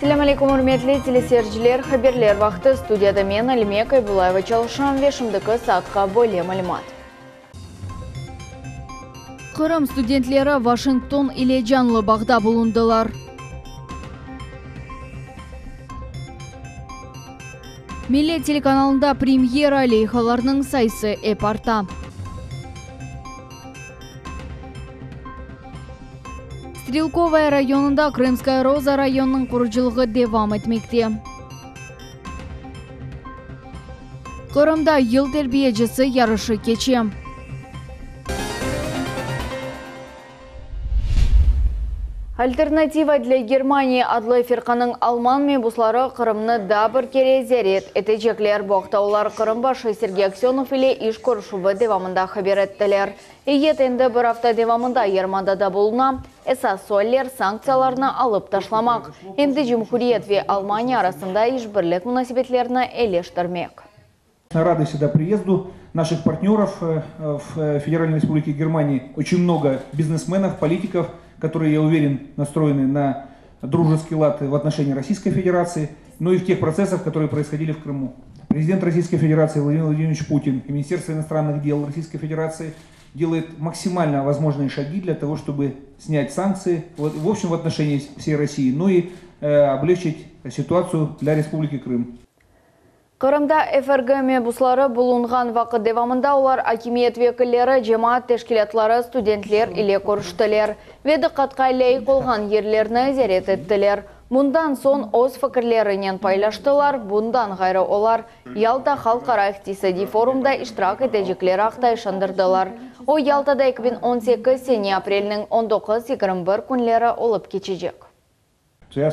Assalamu alaikum, hurmatli telesiyerjiler, haberler vaqti studiyada men Alime Qaybulayeva çalışan ve şimdiki saatga bo'lgan ma'lumot. Qrim studentleri Washington ile canlı bağda bulundular. Millet telekanalında premyera loyihalarning sayısı eparta. Стрелковая районында Крымская Роза районының құрылысы devam etmekte. Qrimda yıl terbiyecisi yarışı keçi. Альтернатива для Германии adlı firqaның Alman mebusları Qrimni da bir kere ziyaret etecekler. Bu haqda ular Qrim başı Sergey Aksyonov ile iş görüşübü devamında haber ettiler. Endi bir hafta devamında Yermandada bulunan esas sualler sanksiyalarını alıp taşlamak. Endi Cumhuriyet ve Almanya arasında işbirlik münasebetlerini eleştirmek. Рады всегда приезду наших партнеров в Федеральной Республике Германии. Очень много бизнесменов, политиков, которые, я уверен, настроены на дружеский лад в отношении Российской Федерации, но и в тех процессах, которые происходили в Крыму. Президент Российской Федерации Владимир Владимирович Путин и Министерство иностранных дел Российской Федерации делает максимально возможные шаги для того, чтобы снять санкции, в общем, в отношении всей России, но и облегчить ситуацию для Республики Крым. Qrimda FRG mebusları bulungan vaqt devamında ular hakimiyet vekilleri, cemaat teşkilatları, studentler ile görüştüler ve diqqatga layık olgan yerlerini ziyaret ettiler. Bundan son öz fikirlerini paylaştılar. Bundan gayrı olar Yalta Halkara İktisadi Forumda iştirak edecekleri haqda ışandırdılar. O Yaltada 2018 sene aprelinin 19-21 günleri olup geçecek. Я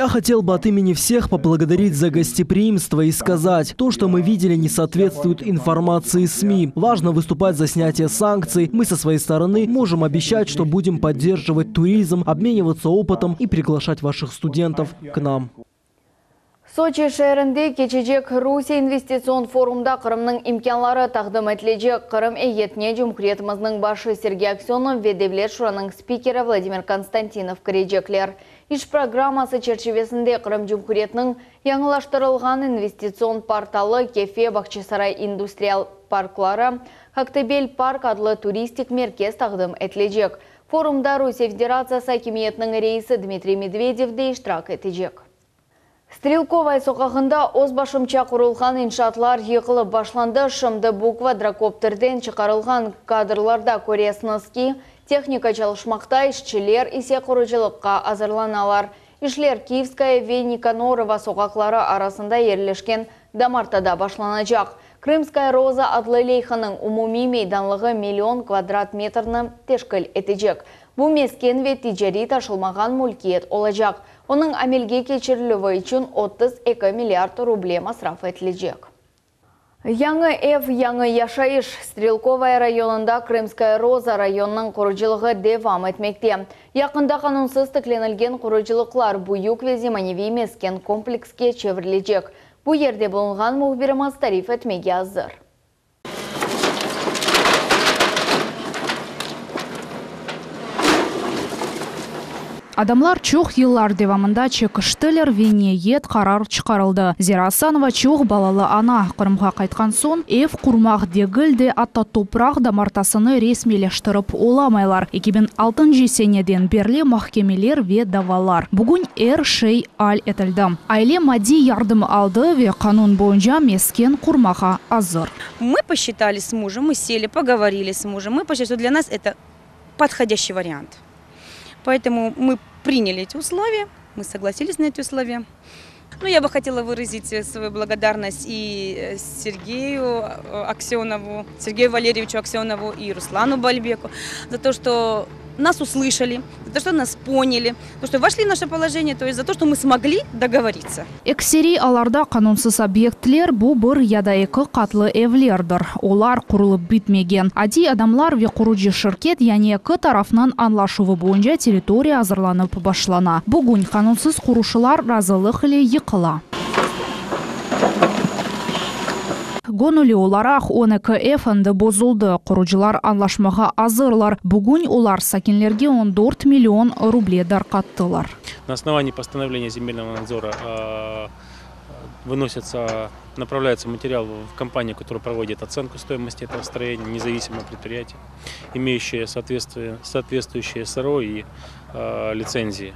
хотел бы от имени всех поблагодарить за гостеприимство и сказать, то, что мы видели, не соответствует информации СМИ. Важно выступать за снятие санкций. Мы со своей стороны можем обещать, что будем поддерживать туризм, обмениваться опытом и приглашать ваших студентов к нам. Sochi şehrinde geçecek Rusya investitsion forumda Qrimning imkonlari taqdim etilecek. Qrim heyetine Cumhuriyetimizning başı Sergey Aksyonov ve Devlet Şurasının spikeri Vladimir Konstantinov kirecekler. İş programması çerçevesinde Qrim Cumhuriyetining yangilaştırılgan investitsion portalı Kefe Bakçesaray Industrial Parkları Koktebel Park adlı turistik merkez taqdim etilecek. Forumda Rusya Federatsiyasi hakimiyetining reisi Dmitriy Medvedev de iştirak edecek. Стрелковая соқағында өзбашымча құрылған иншатлар йықылып башланды. Шымды bu квадрокоптерден чықарылған кадрларда көресіңіз ки, техника çalışмақта, işçiler ise құрылжылыққа азырланалар. İşler Киевская ve Никанорова соқақлары арасында ерлешкен Дамартада башланacak. Крымская Роза adlı лейханың umumi meydanlığı 1 000 000 kvadrat metrini teşkil edecek. Bu mesken ve ticari taşılmağan mülkiyet olacak. Onun amelge geçirilüvü için 32 milyard ruble masraf edilecek. Yangi ev, yangi yaşayış Strelkovaya rayonunda Krymskaya Roza rayonunun kuruculuğu devam etmekte. Yakında kanunsuz tıklenilgen kuruculuklar buyuk ve zemanevi mesken komplekske çevrilecek. Bu yerde bulungan muhbirimiz tarif etmeye hazır. Адамлар чух yıllar devamında чекіштілер венеет қарар чықарылды. Зира Асанова чух балалы ана. Qrimға қайтқан сон, ev құрмақ дегілді атта топрақ дамартасыны ресмелештіріп оламайлар. 2006 seneden берлі mahkemeler ve davalar. Бүгін шей аль етілді. Айле мади ярдым алды ve канун бойынша мескен құрмаға азыр. Мы посчитали с мужем, мы сели, поговорили с мужем. Мы посчитали, что для нас это подходящий вариант. Поэтому мы приняли эти условия, мы согласились на эти условия. Ну, я бы хотела выразить свою благодарность и Сергею Аксенову, Сергею Валерьевичу Аксенову и Руслану Бальбеку за то, что нас услышали, за то, что нас поняли, за то, что вошли в наше положение, то есть за то, что мы смогли договориться. Эксери аларда канунсыз объектлер бу бір яда екі қатлы evlerdir. Олар құрылып бітмеген. Ади адамлар ве құруджи шirket яни екі тарафнан анлашуы бойынша территория азырланып башлана. Бүгін канунсыз құрушылар разылық ile yıkıla. Гонули оларах ОНКФ анды бозулды. Құручылар анлашмаға азырлар. Бүгін олар сакинлерге 14 миллион рублей дарқаттылар. На основании постановления земельного надзора направляется материал в компанию, которая проводит оценку стоимости этого строения, независимое предприятие, имеющее соответствующие СРО и лицензии.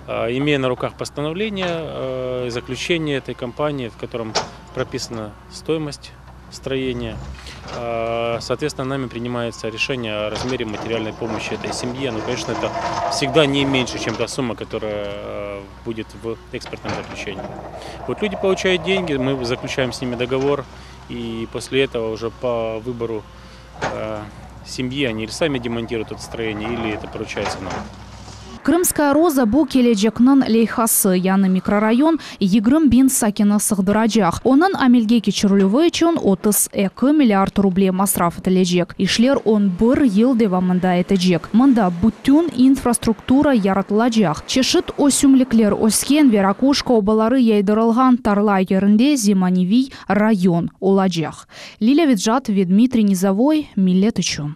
Имея на руках постановление и заключение этой компании, в котором прописана стоимость строения, соответственно, нами принимается решение о размере материальной помощи этой семье. Но, конечно, это всегда не меньше, чем та сумма, которая будет в экспертном заключении. Вот люди получают деньги, мы заключаем с ними договор, и после этого уже по выбору семьи они или сами демонтируют это строение, или это поручается нам. Крымская роза бұл кележекнің лейхасы, яны микрорайон 20 бин сакина сығдырачақ. Оның амелге кечірілуі үшін 32 миллиард рублей масраф етілежек. Ишлер 11 ел девамында етежек. Мында бүтін инфраструктура яратылачақ. Чешіт осюмліклер оскен Веракушка обалары яйдырылған тарла ерінде Зиманевий район олачақ. Лиля Виджат, Дмитрий Низовой, Миллет үшін.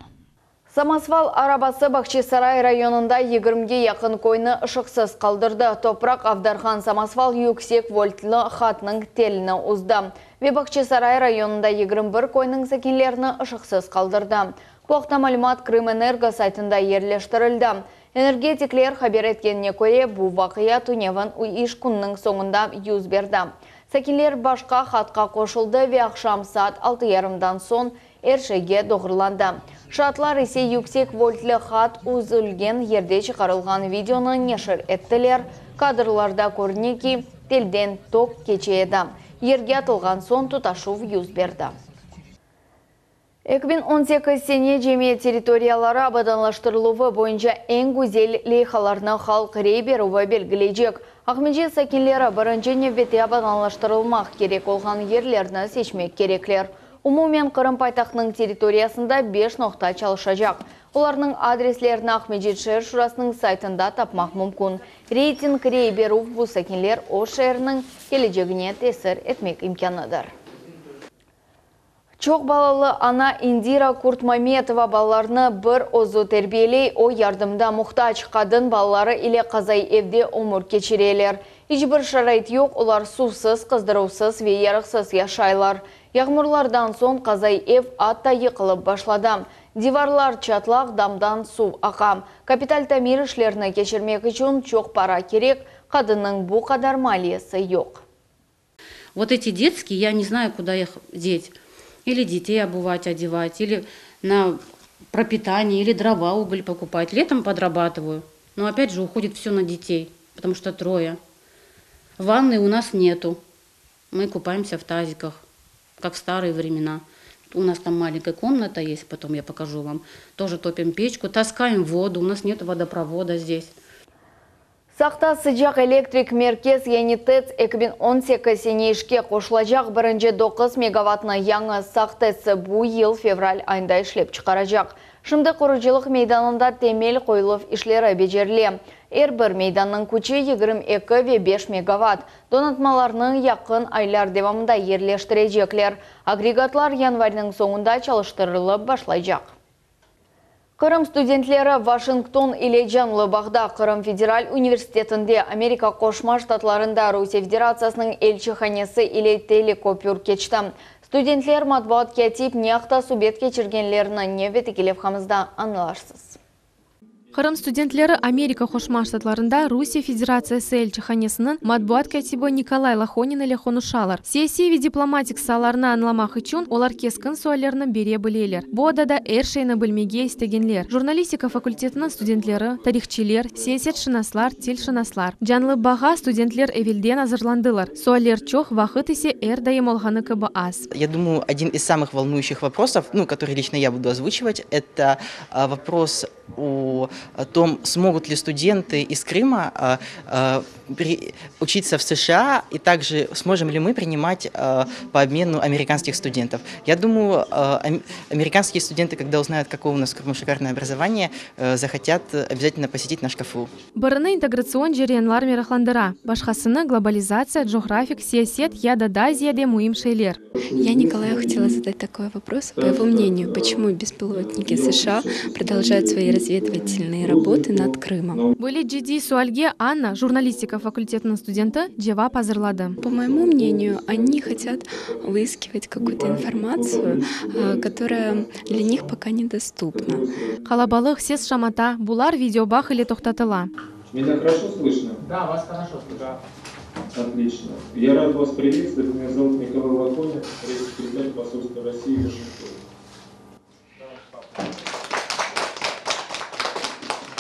Самосвал арабасы Бахчисарай районында 20-ге яқын койны ышықсыз қалдырды. Топрақ Авдархан Самосвал yüksek вольтлы хатның теліні ұзды. Бахчисарай районында 21 койның сәкенлеріні ышықсыз қалдырды. Бұқта малымат Крымэнерго сайтында ерлештірілді. Энергетиклер хабер еткеніне көре бұл вақия түневін иш күннің соңында юз берді. Сәкенлер башқа хатқа қошылды ве ақшам саат 6:30-дан сон әршеге доғырланды. Шатлар есе yüksek вольтлы хат үзілген ерде шығарылған видеоны нешір еттілер. Кадрларда көріне ки телден ток кечеді. Ерге атылған сон тұташув юз берді. 2018 сене жеме территориялары абаданлаштырылуы бойынша ең güzel лейхаларны халық рейберуі белгілейжек. Ахмеджет сәкенлері бірінші невбете абаданлаштырылмақ керек олған ерлерні сечмек кереклер. Умумен Қырым пайтақның территориясында 5 ноқта çalışacak. Оларның адреслерін Ахмеджет шер шурасының сайтында тапмақ мүмкін. Рейтинг рейберу бұл сәкенлер о шерінің кележегіне тесір етмек имканыдыр. Çok балалы ана Индира Куртмаметова балаларны бір озу тәрбиелей, о ярдымда мұқтач қадын балалары иле қазай евде өмір кечерелер. Ичбір шарайт yok, олар сусыз, қыздыраусыз ве ярықсыз яшайлар. Яғмырлардан сон қазай ев атта йықылып башлады. Диварлар чатлақ дамдан су ақам. Капитал тамир ішлеріні кешірмек үшін çok пара керек, қадының бұл қадар малиясы yok. Вот эти детские, я не знаю, куда их деть. Или детей обувать, одевать, или на пропитание, или дрова, уголь покупать. Летом подрабатываю, но опять же уходит все на детей, потому что 3. Ванны у нас нету. Мы купаемся в тазиках, как в старые времена. У нас там маленькая комната есть, потом я покажу вам. Тоже топим печку, таскаем воду, у нас нет водопровода здесь. Сақта sıcak электрик меркез янитец 2018 сенешке қошылажақ 1-9 мегаваттны яңы сақтасы бұл ел февраль айында ішлеп шығарajak. Шымды құрыжылық мейданында темел қойылып ішлері бежерле. Бір мейданның күчі 22-5 мегаватт. Донатмаларының яқын айлар девамында ерлештірежеклер. Агрегатлар январьның соңында çalıştырылып башлайжақ. Қырым студентлері Вашингтон или Жанлы бағда Қырым Федераль университетінде Америка Қошма штатларында Русия Федерациясының элчіханесі или телекопюр кечті. Студентлер матбуат кетип неақта субет кечіргенлеріні невет екелеп қамызда аныларсыз. Қырым студентлері Америка Қошма штатларында Русия Федерациясы элчіханесінің матбуат катибы Николай Лахонин или Хонушалар. Сессиеве дипломатик саларына анламақ үшін олар кескін суалерінің бере білелер. Бұл адада әршейні білмеге істегенлер. Журналистика факультетінің студентлері, тарихчилер, сенсетшінаслар, телшінаслар. Жанлы баға студентлер эвелден азырландылар. Суалер чох вақыт есе әрдайым олғаны кыбы аз. Я думаю, один из самых волнующих вопросов, который лично я буду озвучивать, это вопрос о том, смогут ли студенты из Крыма учиться в США, и также сможем ли мы принимать по обмену американских студентов. Я думаю, американские студенты, когда узнают, какое у нас в Крыму шикарное образование, захотят обязательно посетить наш КФУ. Біріні интеграцион жеренлар мерахландыра. Башқасыны глобализация, джографик, сиасет, ядада зияде муим шейлер. Я Николаю хотела задать такой вопрос. По его мнению, почему беспилотники США продолжают свои разведывательные работы над Крымом? Были джиди суальге Анна, журналистика факультетінің студенты, жевап азырлады. По моему мнению, они хотят выискивать какую-то информацию, которая для них пока недоступна. Қалабалық сес шамата, булар видеобах или тохтатыла. Меня хорошо слышно? Да, вас хорошо слышно. Отлично. Я рад вас приветствовать. Меня зовут Николай Лохонин, пресс-секретарь посольства России в Вашингтоне.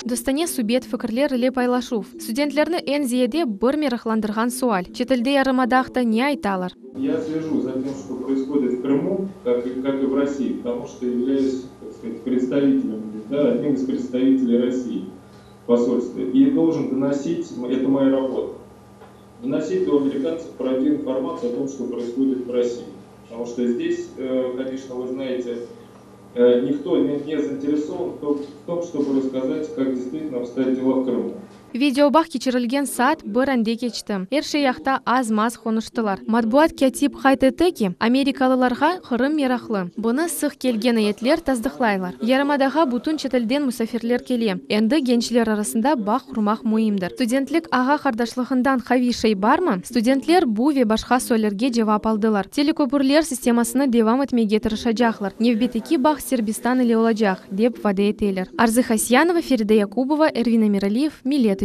Достане субъект фикрлер или пайлашув. Студентлерны энзиеде бір мерахландырған суаль. Четілде ярымадақта не айталар? Я слежу за тем, что происходит в Крыму, как и в России, потому что являюсь, так сказать, представителем, одним из представителей России в посольстве. И должен доносить, это моя работа, доносить до американцев правдивую информацию о том, что происходит в России. Потому что здесь, конечно, вы знаете, никто не заинтересован в том, чтобы рассказать, как действительно обстоят дела в Крыму. Видеобах кечірілген саат бір әнде кечті. Әрші яқта аз-маз қоныштылар. Матбуат кәтип қайтетеки америкалыларға қырым мерақлы. Бұны сық келген әйетлер таздықлайлар. Ярымадаға бұтын четілден мұсафирлер келе. Әнді геншілер арасында бақ құрмақ мұйымдыр. Студентлік аға қардашлығындан хавишей бармы? Студентлер бұве башқа сөйлерге жевап алдылар. Телекөпірлер системасыны девам етмеге тырышаджақлар. Невбетеки бақ Сербистан или оладжақ, деп ваде етелер. Арзы Хасьянова, Ферида Якубова, Эрвина Миралиев, Милет.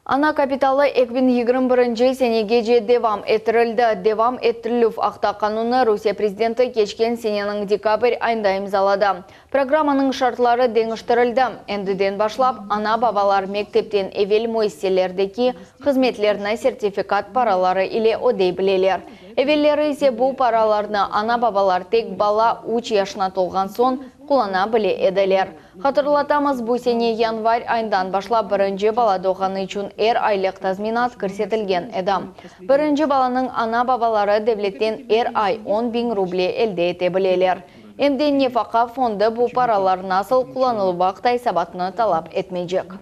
Ана капиталы 2021 сенеге девам етірілді. Девам етіріліп ақта қануны Русия президенті кешкен сененің декабрь айында имзалады. Программаның шартлары деңіштірілді. Әндіден башлап, ана бабалар мектептен евел мойстелердеки қызметлеріне сертификат паралары или одей білелер. Евеллері ise бұл параларны ана бабалар тек бала 3 яшына толған сон құлана біле еделер. Хатырлатамыз, бұл сене январь айындан башлап бірінші бала доғаны үшін айлық тазминат көрсетілген еді. Бірінші баланың ана бабалары девлеттен ай 10.000 рубле әлде ете білелер. Әмде нефақа фонды бұл паралар насыл құланылбақ тайсабатыны талап етмейжек.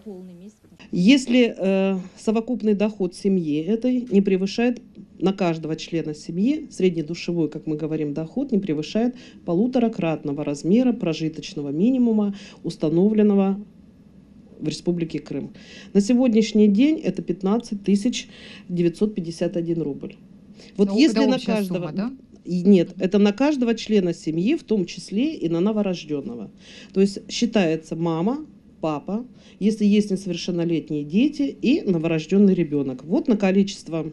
Если совокупный доход семьи этой не превышает на каждого члена семьи, среднедушевой, как мы говорим, доход не превышает 1,5-кратного размера прожиточного минимума, установленного в Республике Крым. На сегодняшний день это 15 951 рубль. Вот но если на каждого... Сумма, да? Нет, это на каждого члена семьи, в том числе и на новорожденного. То есть считается мама, папа, если есть несовершеннолетние дети и новорожденный ребенок. Вот на количество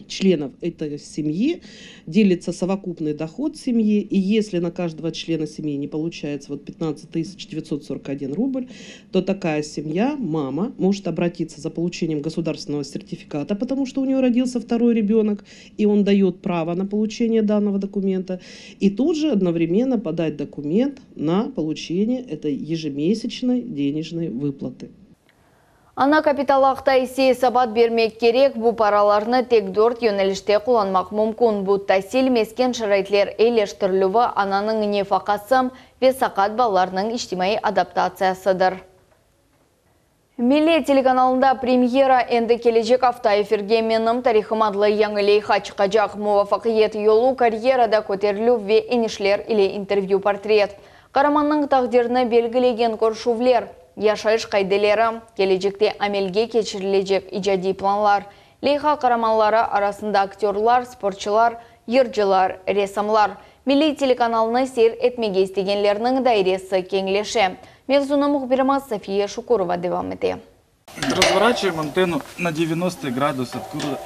членов этой семьи делится совокупный доход семьи, и если на каждого члена семьи не получается 15 941 рубль, то такая семья, мама, может обратиться за получением государственного сертификата, потому что у нее родился второй ребенок, и он дает право на получение данного документа, и тут же одновременно подать документ на получение этой ежемесячной денежной выплаты. Ана капиталақта есе сабат бермек керек, бұл параларны тек 4 yönelişте құланмақ мүмкін. Бұл тәсіл мескен шарайтлер елештірілуі ананың нефақасы ве сақат баларының іштімай адаптациясыдыр. Милли телеканалында премьера әнді кележек авто эфирге менім тарихым адлы яңылей хачықажақ муафақиет йолу карьерада көтерілу ве енішлер или интервью портрет. Қараманның тағдеріні белгілеген көршувлер. Яшайш қайделері, кележекте амелге кечірілежек ижади планлар, лейха қараманлары арасында актерлар, спортчылар, ержылар, ресамлар. Милли телеканалыны сер етмеге істегенлерінің дайресі кеңлеше. Мевзуны мұхбирымыз София Шукурова девам ете. Разворачиваем антенну на 90 градусов, откуда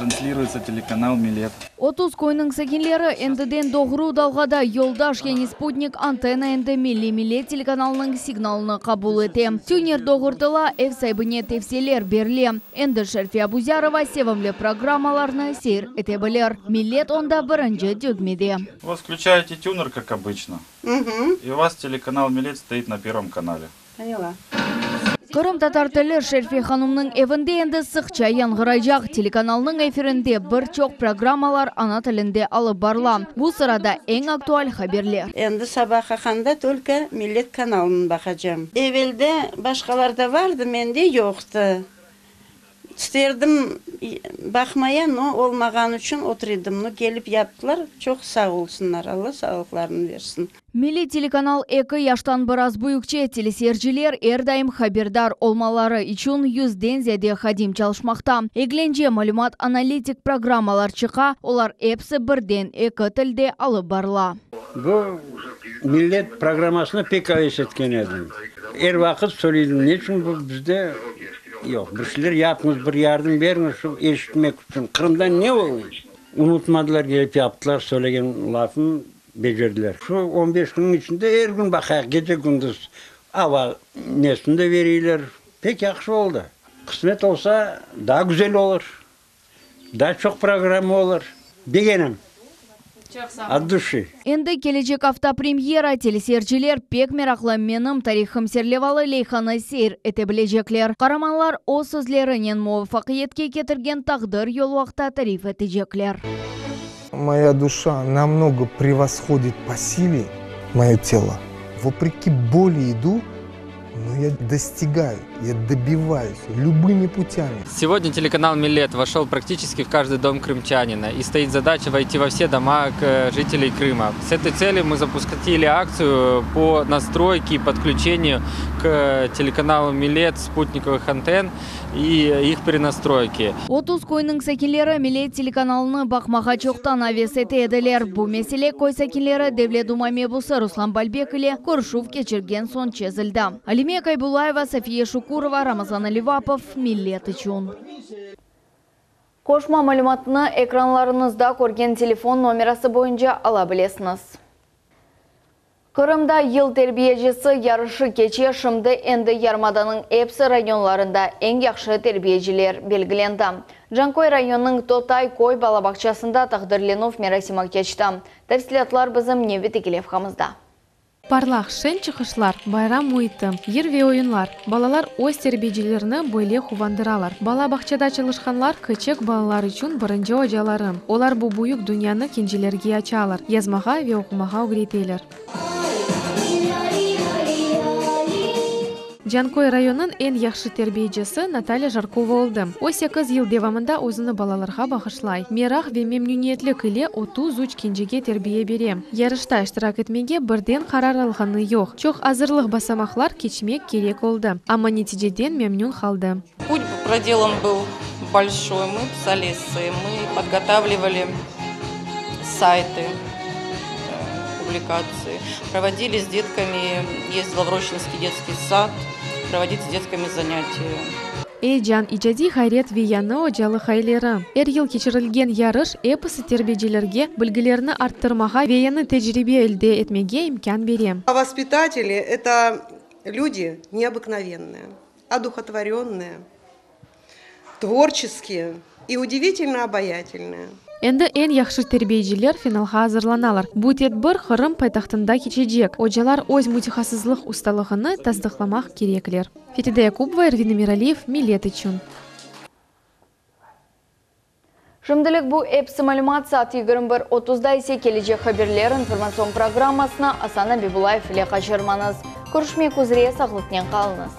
транслируется телеканал «Милет». 30 койның сәкенлері әндіден доғыру далғада Yoldaş яғни спутник антенна әнді Милет телеканалының сигналыны қабыл ете. Тюнер доғыртыла әв сайбыне тефселер берле. Әнді Шәрфия Бузярова севімлі программаларны сер әте білер. Милет онда бірінші дөгмеде. Вы включаете тюнер, как обычно, и у вас телеканал «Милет» стоит на первом канале. Поняла. Қырым татар тілі Шәрфи ханымның әвінде енді сықча яңғырайжақ. Телеканалның эфирінде бір чоқ программалар ана тілінде алып барла. Бұл сырада ең актуаль хаберлер. Енді сабақ ақанда только Милет каналын бақачам. Evvelde başkalarda vardı, mende yoktu. İsterdim bakmaya, no olmağan için oturuyordum. No gelip yaptılar. Çok sağ olsunlar. Allah sağlıklarını versin. Milli телеканал 2 яштан біраз бұйықче телесерчілер әрдайым хабердар олмалары үшін 100-ден зәде хадим çalışмақта. Egленже мәлімат аналитик программалар чыға, олар әпсі бірден 2 тілде алып барла. Бұл Милет программасына пек әвес еткен едім. Әр вақыт сөйлейдім. Не үшін бұл бізде? Yok, bir yapmış, bir yardım vermiş, eşitmek için. Kırım'dan ne oldu? Unutmadılar, gelip yaptılar, söylegen lafını becerdiler. Şu 15 günün içinde her gün bakar, gece gündüz hava nesinde veriyorlar. Pek yakışı oldu. Kısmet olsa daha güzel olur. Daha çok program olur. Beğenim. От души. Енді келечек автопремьера телесерчілер пек мерақлы менім тарихым серлевалы лейханы сер әте білежеклер. Қараманлар о сөзлерінен муафақиетке кетірген тағдыр ел уақта тариф әтежеклер. Моя душа намного превосходит по силе мое тело. Вопреки боли иду, но я достигаю, я добиваюсь любыми путями. Сегодня телеканал «Милет» вошел практически в каждый дом крымчанина. И стоит задача войти во все дома жителей Крыма. С этой целью мы запустили акцию по настройке и подключению к телеканалу «Милет» спутниковых антенн и их перенастройки. 30 койның сәкенлері Милет телеканалыны бақмаға чоқтан авес еті еділер. Бұл меселе кой сәкенлері Девлет Думаме бұсы Руслан Бальбек иле Көршув кечірген сон чезілді. Алиме Кайбулаева, София Шукурова, Рамазан Аливапов, Милет үшін. Қошма мәліматыны экранларыңызда көрген телефон номерасы бойынша ала білесіңіз. Қырымда ел тербиежесі ярышы кече шымды әнді ярмаданың әпсі районларында ең яқшы тербиежілер белгіленді. Жанкой районның Тотай Кой балабақчасында тақдырленув мерасимак кечті. Тәфсілетлар бізім неветі келев қамызда. Парлах шен чықышлар, байрам ойты, ерве ойынлар. Балалар өз тербиежілеріні бойле хувандыралар. Бала бақчада чылышқанлар кычек балалар үшін бірінші ожалары. Олар бұл бұйық дүнияны кенжелерге ачалар. Язмаға ве оқымаға өгретейлер. Жанкой районын ең яқшы тербиежесі Наталья Жаркова олды. 18 ел девамында өзіні балаларға бағышлай. Мерах ве мемнюниетлік иле 30 зуч кенжеге тербие берем. Ярышта іштірак етмеге бірден қарар алғаны жоқ. Чоқ азырлық басамақлар кечмек керек олды. Ама нетижеден мемнюн қалды. Путь проделан был большой. Мы писали эссе, мы подготавливали сайты, публикации. Проводили с детками, ездила в Рощинский детский сад, проводить с детками занятия. Эйджан ижади хайрет вияны ожалы хайлері. Ел кечірілген ярыш эпосы тербиежілерге білгілеріні арттырмаға вияны тәжірибе өлде етмеге имкан берем. Воспитатели – это люди необыкновенные, одухотворенные, творческие и удивительно обаятельные. Енді ең яқшы тербиежілер финалға hazırlaналар. Бұтет бір Қырым пайтақтында кечежек. Ожалар өз мутихасызлық ұсталығыны таздықламақ кереклер. Фетиде Якубова, Эрвин Миралиев, Милет үшін. Шымдылық бұл әпсі мәлімат саат 21:30-да есе кележек хаберлер информацион программасына Асана Бибулаев иле қашырманыз. Көршмек үзіре сақлықнен қалыңыз.